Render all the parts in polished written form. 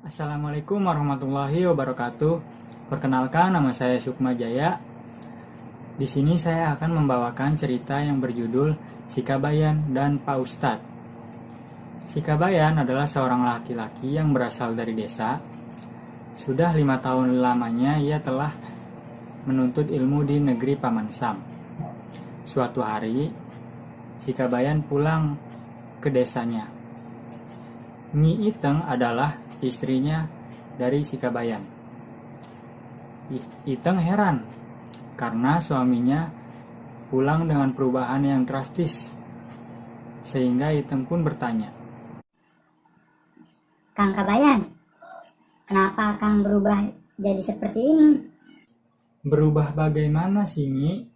Assalamualaikum warahmatullahi wabarakatuh. Perkenalkan, nama saya Sukma Jaya. Di sini saya akan membawakan cerita yang berjudul Si Kabayan dan Pak Ustadz. Si Kabayan adalah seorang laki-laki yang berasal dari desa. Sudah 5 tahun lamanya ia telah menuntut ilmu di negeri Paman Sam. Suatu hari, si Kabayan pulang ke desanya. Nyi Iteng adalah istrinya dari si Kabayan. Iteng heran karena suaminya pulang dengan perubahan yang drastis, sehingga Iteng pun bertanya, Kang Kabayan, kenapa Kang berubah jadi seperti ini? "Berubah bagaimana sih, Nyi?"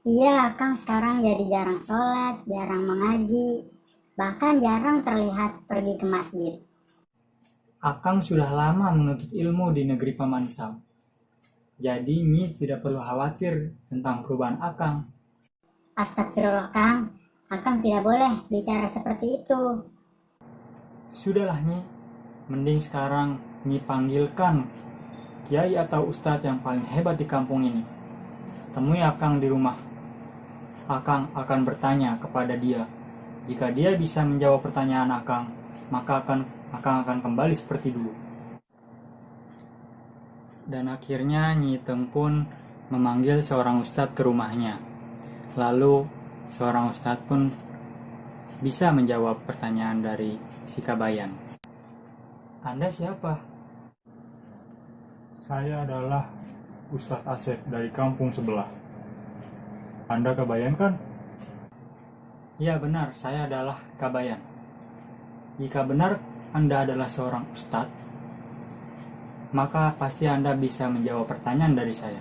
Iya, Kang sekarang jadi jarang sholat, jarang mengaji, bahkan jarang terlihat pergi ke masjid. "Akang sudah lama menuntut ilmu di negeri Paman Sam. Jadi Nyi tidak perlu khawatir tentang perubahan Akang." Astagfirullah Kang tidak boleh bicara seperti itu. "Sudahlah Nyi, mending sekarang Nyi panggilkan kiai atau ustadz yang paling hebat di kampung ini. Temui Akang di rumah. Akang akan bertanya kepada dia. Jika dia bisa menjawab pertanyaan Akang, maka Akang akan kembali seperti dulu." Dan akhirnya Nyi Iteng pun memanggil seorang ustadz ke rumahnya. Lalu seorang ustadz pun bisa menjawab pertanyaan dari si Kabayan. "Anda siapa?" Saya adalah Ustadz Asep dari kampung sebelah. Anda Kabayan kan? "Ya benar, saya adalah Kabayan. Jika benar Anda adalah seorang ustadz, maka pasti Anda bisa menjawab pertanyaan dari saya.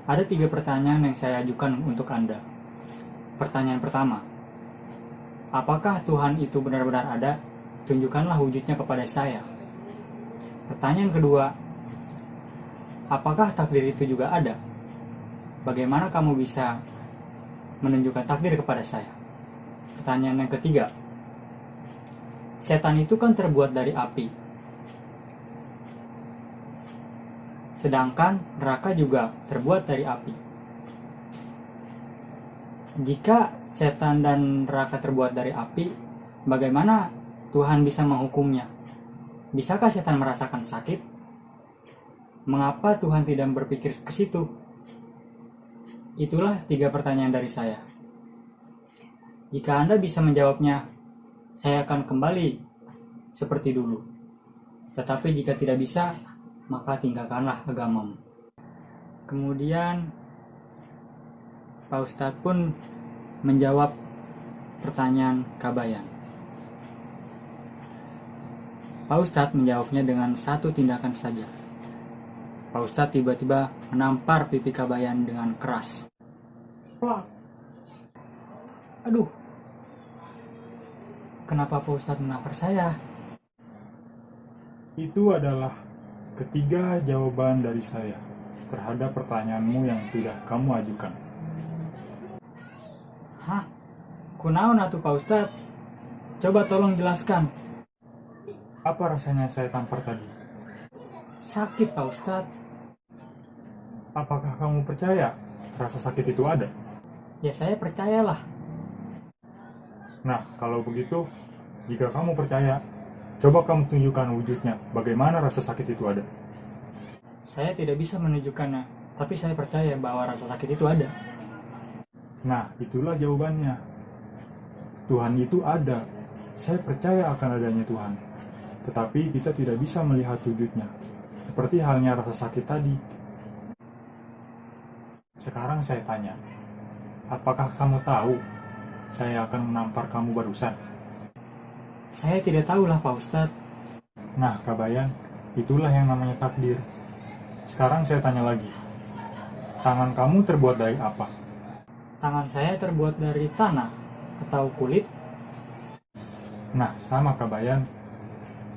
Ada 3 pertanyaan yang saya ajukan untuk Anda. Pertanyaan pertama, apakah Tuhan itu benar-benar ada? Tunjukkanlah wujudnya kepada saya. Pertanyaan kedua, apakah takdir itu juga ada? Bagaimana kamu bisa menunjukkan takdir kepada saya? Pertanyaan yang ketiga, setan itu kan terbuat dari api, sedangkan neraka juga terbuat dari api. Jika setan dan neraka terbuat dari api, bagaimana Tuhan bisa menghukumnya? Bisakah setan merasakan sakit? Mengapa Tuhan tidak berpikir ke situ? Itulah 3 pertanyaan dari saya. Jika Anda bisa menjawabnya, saya akan kembali seperti dulu. Tetapi jika tidak bisa, maka tinggalkanlah agamamu. Kemudian Pak Ustadz pun menjawab pertanyaan Kabayan. Pak Ustadz menjawabnya dengan satu tindakan saja. Pak Ustadz tiba-tiba menampar pipi Kabayan dengan keras. Plak. "Aduh, kenapa Pak Ustadz menampar saya?" Itu adalah ketiga jawaban dari saya terhadap pertanyaanmu yang sudah kamu ajukan. "Hah? Kunaon atuh Pak Ustadz? Coba tolong jelaskan." Apa rasanya saya tampar tadi? "Sakit Pak Ustadz." Apakah kamu percaya rasa sakit itu ada? "Ya saya percayalah." Nah, kalau begitu, jika kamu percaya, coba kamu tunjukkan wujudnya bagaimana rasa sakit itu ada. "Saya tidak bisa menunjukkannya, tapi saya percaya bahwa rasa sakit itu ada." Nah, itulah jawabannya. Tuhan itu ada. Saya percaya akan adanya Tuhan. Tetapi kita tidak bisa melihat wujudnya. Seperti halnya rasa sakit tadi. Sekarang saya tanya, apakah kamu tahu saya akan menampar kamu barusan? "Saya tidak tahulah Pak Ustadz." Nah, Kabayan, itulah yang namanya takdir. Sekarang saya tanya lagi, tangan kamu terbuat dari apa? "Tangan saya terbuat dari tanah atau kulit." Nah, sama Kabayan,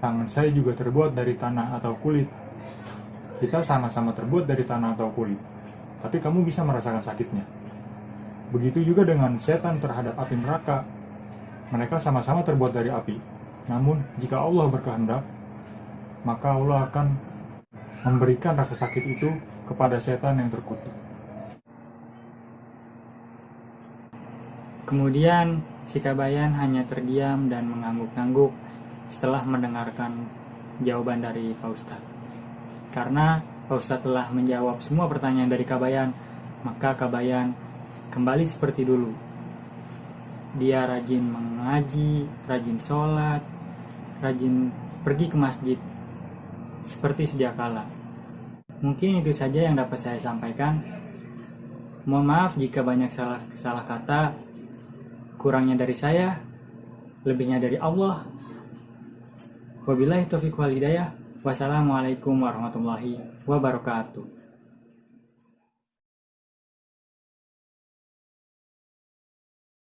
tangan saya juga terbuat dari tanah atau kulit. Kita sama-sama terbuat dari tanah atau kulit, tapi kamu bisa merasakan sakitnya. Begitu juga dengan setan terhadap api neraka. Mereka sama-sama terbuat dari api. Namun, jika Allah berkehendak, maka Allah akan memberikan rasa sakit itu kepada setan yang terkutuk. Kemudian si Kabayan hanya terdiam dan mengangguk-angguk setelah mendengarkan jawaban dari Pak Ustadz. Karena Pak Ustadz telah menjawab semua pertanyaan dari Kabayan, maka Kabayan kembali seperti dulu. Dia rajin mengaji, rajin sholat, rajin pergi ke masjid, seperti sedia kala. Mungkin itu saja yang dapat saya sampaikan. Mohon maaf jika banyak salah kata, kurangnya dari saya, lebihnya dari Allah. Wabillahi taufiq wal hidayah. Wassalamualaikum warahmatullahi wabarakatuh.